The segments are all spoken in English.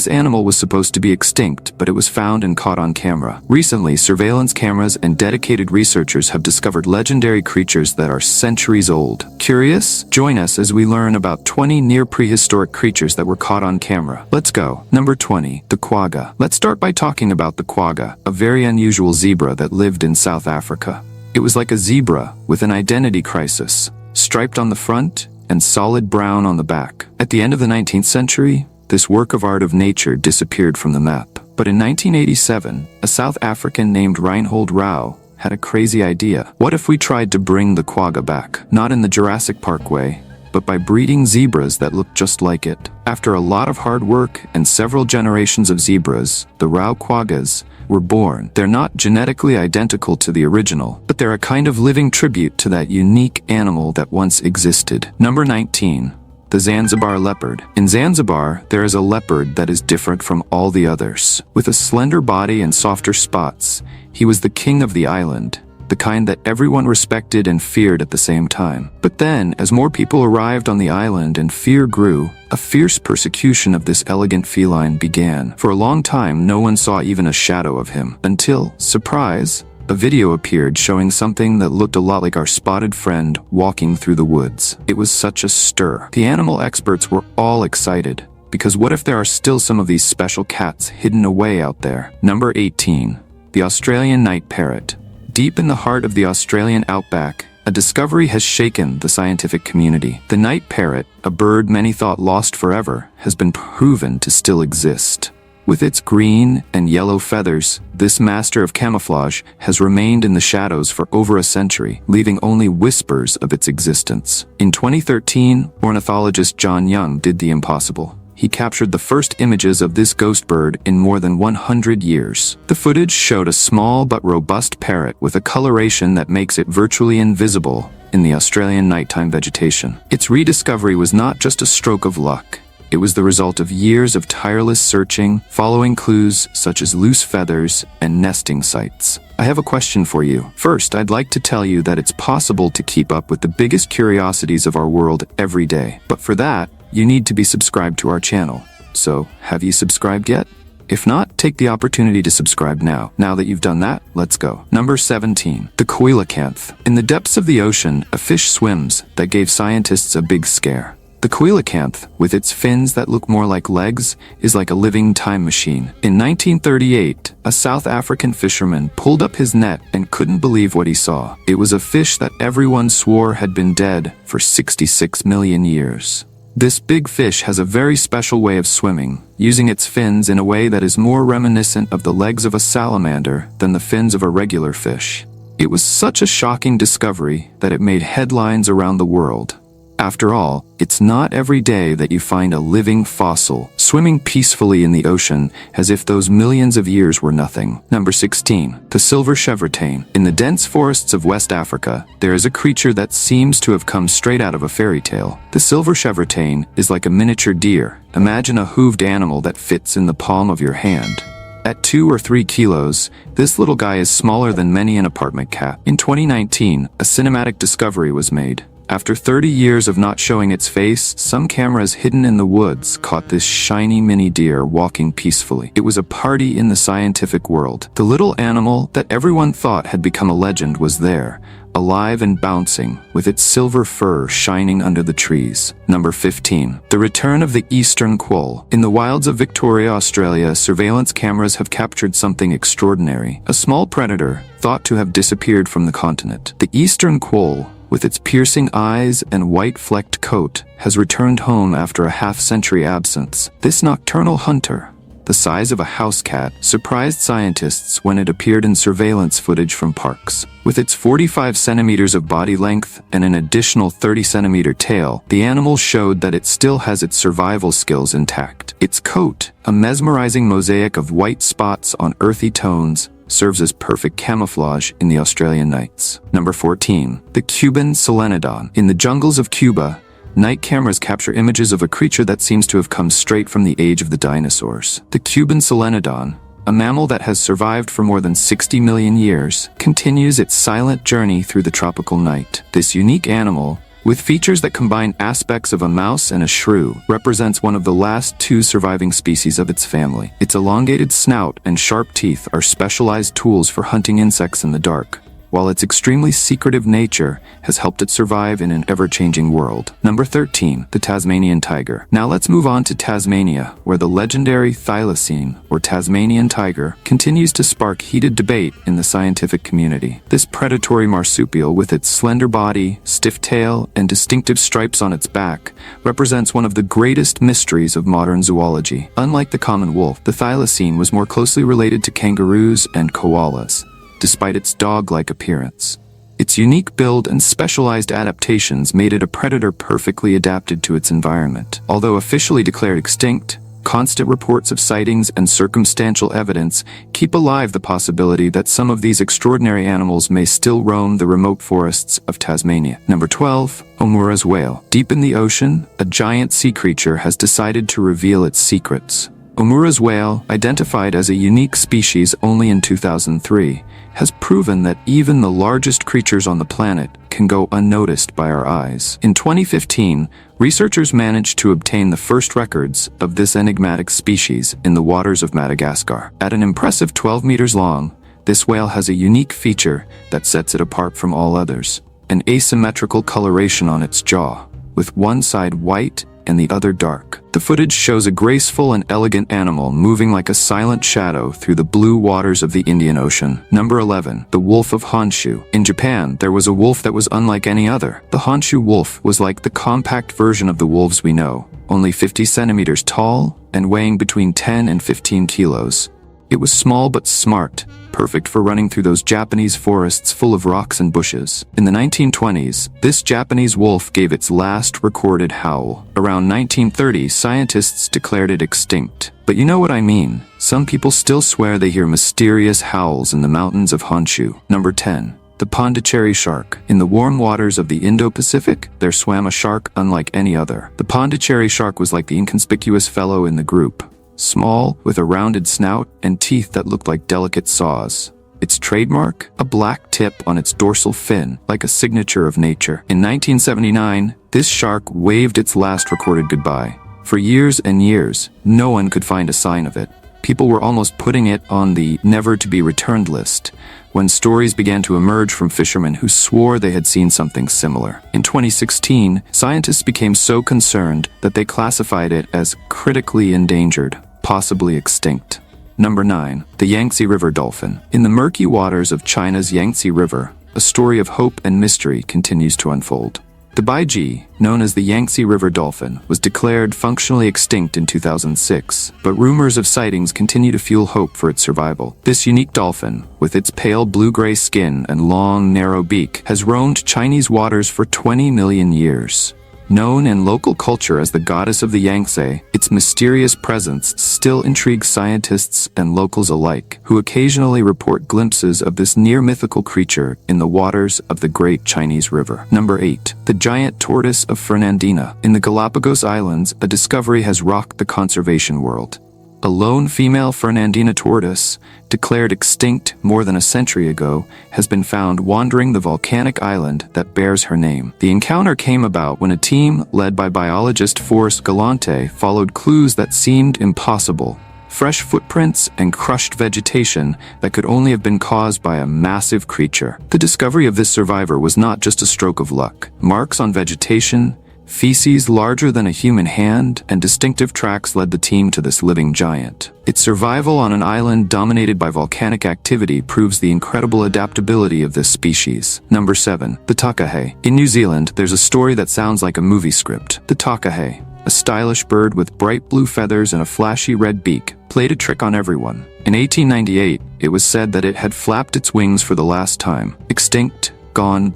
This animal was supposed to be extinct, but it was found and caught on camera. Recently, surveillance cameras and dedicated researchers have discovered legendary creatures that are centuries old. Curious? Join us as we learn about 20 near-prehistoric creatures that were caught on camera. Let's go. Number 20. The quagga. Let's start by talking about the quagga, a very unusual zebra that lived in South Africa. It was like a zebra with an identity crisis, striped on the front and solid brown on the back. At the end of the 19th century, this work of art of nature disappeared from the map. But in 1987, a South African named Reinhold Rau had a crazy idea. What if we tried to bring the quagga back? Not in the Jurassic Park way, but by breeding zebras that looked just like it. After a lot of hard work and several generations of zebras, the Rau quaggas were born. They're not genetically identical to the original, but they're a kind of living tribute to that unique animal that once existed. Number 19. The Zanzibar leopard. In Zanzibar, there is a leopard that is different from all the others. With a slender body and softer spots, he was the king of the island, the kind that everyone respected and feared at the same time. But then, as more people arrived on the island and fear grew, a fierce persecution of this elegant feline began. For a long time, no one saw even a shadow of him, until, surprise, a video appeared showing something that looked a lot like our spotted friend walking through the woods. It was such a stir. The animal experts were all excited, because what if there are still some of these special cats hidden away out there? Number 18. The Australian night parrot. Deep in the heart of the Australian outback, a discovery has shaken the scientific community. The night parrot, a bird many thought lost forever, has been proven to still exist. With its green and yellow feathers, this master of camouflage has remained in the shadows for over a century, leaving only whispers of its existence. In 2013, ornithologist John Young did the impossible. He captured the first images of this ghost bird in more than 100 years. The footage showed a small but robust parrot with a coloration that makes it virtually invisible in the Australian nighttime vegetation. Its rediscovery was not just a stroke of luck. It was the result of years of tireless searching, following clues such as loose feathers and nesting sites. I have a question for you. First, I'd like to tell you that it's possible to keep up with the biggest curiosities of our world every day. But for that, you need to be subscribed to our channel. So, have you subscribed yet? If not, take the opportunity to subscribe now. Now that you've done that, let's go. Number 17. The coelacanth. In the depths of the ocean, a fish swims that gave scientists a big scare. The coelacanth, with its fins that look more like legs, is like a living time machine. In 1938, a South African fisherman pulled up his net and couldn't believe what he saw. It was a fish that everyone swore had been dead for 66 million years. This big fish has a very special way of swimming, using its fins in a way that is more reminiscent of the legs of a salamander than the fins of a regular fish. It was such a shocking discovery that it made headlines around the world. After all, it's not every day that you find a living fossil swimming peacefully in the ocean as if those millions of years were nothing. Number 16. The Silver Chevan. In the dense forests of West Africa, there is a creature that seems to have come straight out of a fairy tale. The Silver Chevan is like a miniature deer. Imagine a hooved animal that fits in the palm of your hand. At 2 or 3 kilos, this little guy is smaller than many an apartment cat. In 2019, a cinematic discovery was made. After 30 years of not showing its face, some cameras hidden in the woods caught this shiny mini deer walking peacefully. It was a party in the scientific world. The little animal that everyone thought had become a legend was there, alive and bouncing, with its silver fur shining under the trees. Number 15. The return of the eastern quail. In the wilds of Victoria, Australia, surveillance cameras have captured something extraordinary. A small predator, thought to have disappeared from the continent. The eastern quail, with its piercing eyes and white flecked coat, has returned home after a half-century absence. This nocturnal hunter, the size of a house cat, surprised scientists when it appeared in surveillance footage from parks. With its 45 centimeters of body length and an additional 30-centimeter tail, the animal showed that it still has its survival skills intact. Its coat, a mesmerizing mosaic of white spots on earthy tones, serves as perfect camouflage in the Australian nights. Number 14. The Cuban Solenodon. In the jungles of Cuba, night cameras capture images of a creature that seems to have come straight from the age of the dinosaurs. The Cuban Solenodon, a mammal that has survived for more than 60 million years, continues its silent journey through the tropical night. This unique animal, With features that combine aspects of a mouse and a shrew, represents one of the last two surviving species of its family. Its elongated snout and sharp teeth are specialized tools for hunting insects in the dark, while its extremely secretive nature has helped it survive in an ever-changing world. Number 13, the Tasmanian tiger. Now let's move on to Tasmania, where the legendary thylacine, or Tasmanian tiger, continues to spark heated debate in the scientific community. This predatory marsupial, with its slender body, stiff tail, and distinctive stripes on its back, represents one of the greatest mysteries of modern zoology. Unlike the common wolf, the thylacine was more closely related to kangaroos and koalas, despite its dog-like appearance. Its unique build and specialized adaptations made it a predator perfectly adapted to its environment. Although officially declared extinct, constant reports of sightings and circumstantial evidence keep alive the possibility that some of these extraordinary animals may still roam the remote forests of Tasmania. Number 12, Omuras whale. Deep in the ocean, a giant sea creature has decided to reveal its secrets. Omuras whale, identified as a unique species only in 2003, has proven that even the largest creatures on the planet can go unnoticed by our eyes. In 2015, researchers managed to obtain the first records of this enigmatic species in the waters of Madagascar. At an impressive 12 meters long, this whale has a unique feature that sets it apart from all others: an asymmetrical coloration on its jaw, with one side white and the other dark. The footage shows a graceful and elegant animal moving like a silent shadow through the blue waters of the Indian Ocean. Number 11, the Wolf of Honu. In Japan, there was a wolf that was unlike any other. The Honshu wolf was like the compact version of the wolves we know, only 50 centimeters tall and weighing between 10 and 15 kilos. It was small but smart, perfect for running through those Japanese forests full of rocks and bushes. In the 1920s, this Japanese wolf gave its last recorded howl. Around 1930, scientists declared it extinct. But you know what I mean. Some people still swear they hear mysterious howls in the mountains of Honshu. Number 10. The Pondicherry Shark. In the warm waters of the Indo-Pacific, there swam a shark unlike any other. The Pondicherry Shark was like the inconspicuous fellow in the group. Small, with a rounded snout and teeth that looked like delicate saws. Its trademark? A black tip on its dorsal fin, like a signature of nature. In 1979, this shark waved its last recorded goodbye. For years and years, no one could find a sign of it. People were almost putting it on the never-to-be-returned list, when stories began to emerge from fishermen who swore they had seen something similar. In 2016, scientists became so concerned that they classified it as critically endangered, possibly extinct. Number 9. The Yangtze River dolphin. In the murky waters of China's Yangtze River, a story of hope and mystery continues to unfold. The baiji, known as the Yangtze River dolphin, was declared functionally extinct in 2006, but rumors of sightings continue to fuel hope for its survival. This unique dolphin, with its pale blue-gray skin and long, narrow beak, has roamed Chinese waters for 20 million years. Known in local culture as the goddess of the Yangtze, its mysterious presence still intrigues scientists and locals alike, who occasionally report glimpses of this near-mythical creature in the waters of the Great Chinese River. Number 8. The giant tortoise of Fernandina. In the Galapagos Islands, a discovery has rocked the conservation world. A lone female Fernandina tortoise, declared extinct more than a century ago, has been found wandering the volcanic island that bears her name. The encounter came about when a team led by biologist Forrest Galante followed clues that seemed impossible. Fresh footprints and crushed vegetation that could only have been caused by a massive creature. The discovery of this survivor was not just a stroke of luck. Marks on vegetation, feces larger than a human hand, and distinctive tracks led the team to this living giant. Its survival on an island dominated by volcanic activity proves the incredible adaptability of this species. Number 7. The Takah. In New Zealand, there's a story that sounds like a movie script. The Takah, a stylish bird with bright blue feathers and a flashy red beak, played a trick on everyone. In 1898, it was said that it had flapped its wings for the last time. Extinct, gone.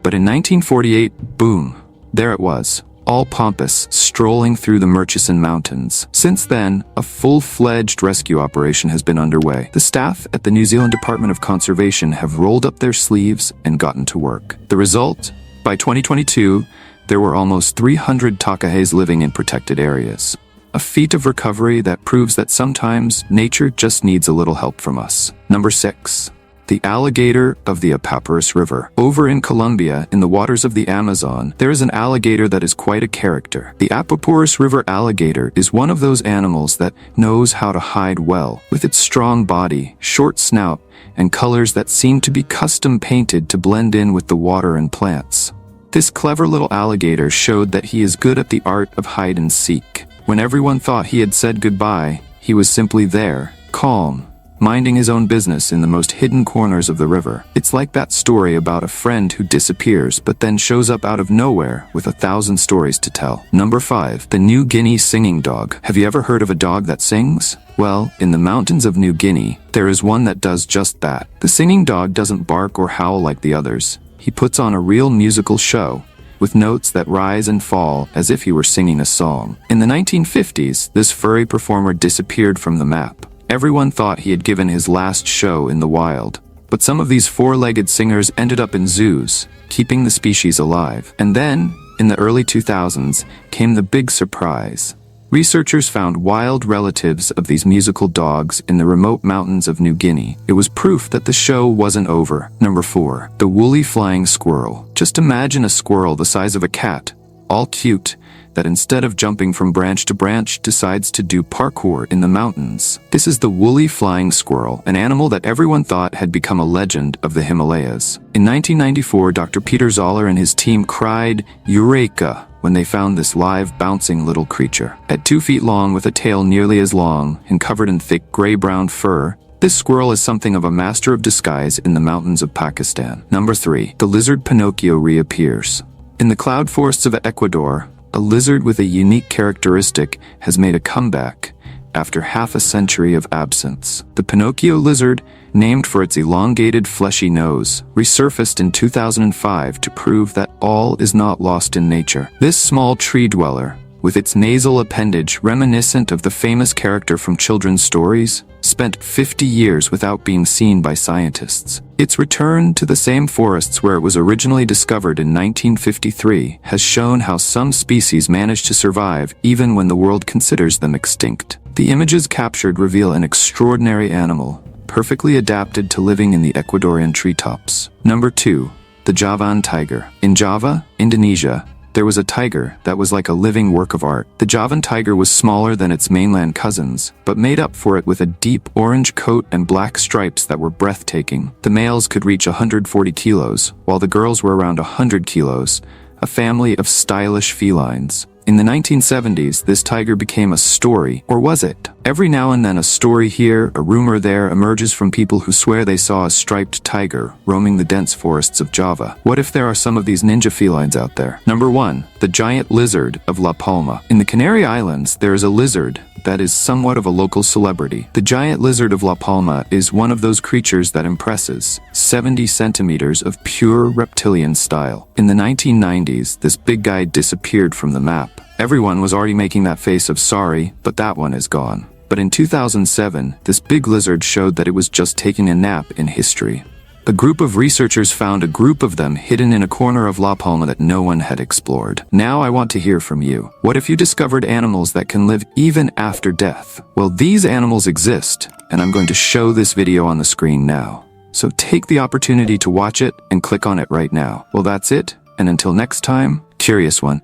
But in 1948, boom! There it was, all pompous, strolling through the Murchison Mountains. Since then, a full-fledged rescue operation has been underway. The staff at the New Zealand Department of Conservation have rolled up their sleeves and gotten to work. The result? By 2022, there were almost 300 Takahs living in protected areas. A feat of recovery that proves that sometimes nature just needs a little help from us. Number 6. the alligator of the Apaporis River. Over in Colombia, in the waters of the Amazon, there is an alligator that is quite a character. The Apaporis River alligator is one of those animals that knows how to hide well, with its strong body, short snout, and colors that seem to be custom painted to blend in with the water and plants. This clever little alligator showed that he is good at the art of hide and seek. When everyone thought he had said goodbye, he was simply there, calm, minding his own business in the most hidden corners of the river. It's like that story about a friend who disappears but then shows up out of nowhere with 1,000 stories to tell. Number 5. The New Guinea Singing Dog. Have you ever heard of a dog that sings? Well, in the mountains of New Guinea, there is one that does just that. The singing dog doesn't bark or howl like the others. He puts on a real musical show, with notes that rise and fall as if he were singing a song. In the 1950s, this furry performer disappeared from the map. Everyone thought he had given his last show in the wild. But some of these four-legged singers ended up in zoos, keeping the species alive. And then, in the early 2000s, came the big surprise. Researchers found wild relatives of these musical dogs in the remote mountains of New Guinea. It was proof that the show wasn't over. Number 4. The woolly flying squirrel. Just imagine a squirrel the size of a cat, all cute, that instead of jumping from branch to branch decides to do parkour in the mountains. This is the woolly flying squirrel, an animal that everyone thought had become a legend of the Himalayas. In 1994, Dr. Peter Zoller and his team cried, "Eureka!" when they found this live, bouncing little creature. At 2 feet long with a tail nearly as long and covered in thick gray-brown fur, this squirrel is something of a master of disguise in the mountains of Pakistan. Number 3. The lizard Pinocchio reappears. In the cloud forests of Ecuador, a lizard with a unique characteristic has made a comeback after half a century of absence. The Pinocchio lizard, named for its elongated fleshy nose, resurfaced in 2005 to prove that all is not lost in nature. This small tree dweller, with its nasal appendage reminiscent of the famous character from children's stories, spent 50 years without being seen by scientists. Its return to the same forests where it was originally discovered in 1953 has shown how some species manage to survive even when the world considers them extinct. The images captured reveal an extraordinary animal, perfectly adapted to living in the Ecuadorian treetops. Number 2. The Javan Tiger. In Java, Indonesia, there was a tiger that was like a living work of art. The Javan tiger was smaller than its mainland cousins, but made up for it with a deep orange coat and black stripes that were breathtaking. The males could reach 140 kilos, while the girls were around 100 kilos, a family of stylish felines. In the 1970s, this tiger became a story, or was it? Every now and then a story here, a rumor there emerges from people who swear they saw a striped tiger roaming the dense forests of Java. What if there are some of these ninja felines out there? Number 1. The giant lizard of La Palma. In the Canary Islands, there is a lizard that is somewhat of a local celebrity. The giant lizard of La Palma is one of those creatures that impresses. 70 centimeters of pure reptilian style. In the 1990s, this big guy disappeared from the map. Everyone was already making that face of sorry, but that one is gone. But in 2007, this big lizard showed that it was just taking a nap in history. A group of researchers found a group of them hidden in a corner of La Palma that no one had explored. Now I want to hear from you. What if you discovered animals that can live even after death? Well, these animals exist, and I'm going to show this video on the screen now. So take the opportunity to watch it and click on it right now. Well, that's it, and until next time, curious one.